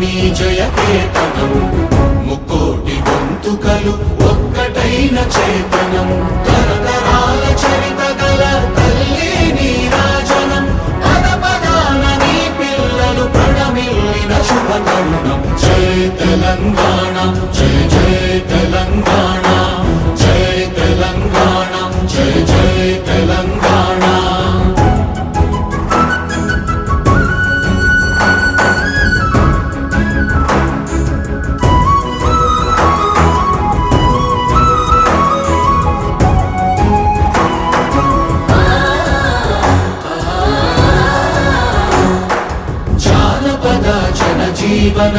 నీ జయకేతనం ముక్కోటి గొంతుకలు ఒక్కటైన చేతనం తరతరాల చరిత గల తల్లి నీ రాజనం పద పదాన నీ పిల్లలు ప్రణమిల్లిన శుభ తరుణం జై తెలంగాణ జై జై తెలంగాణ జై తెలంగాణ జై జై తెలంగాణ జీవన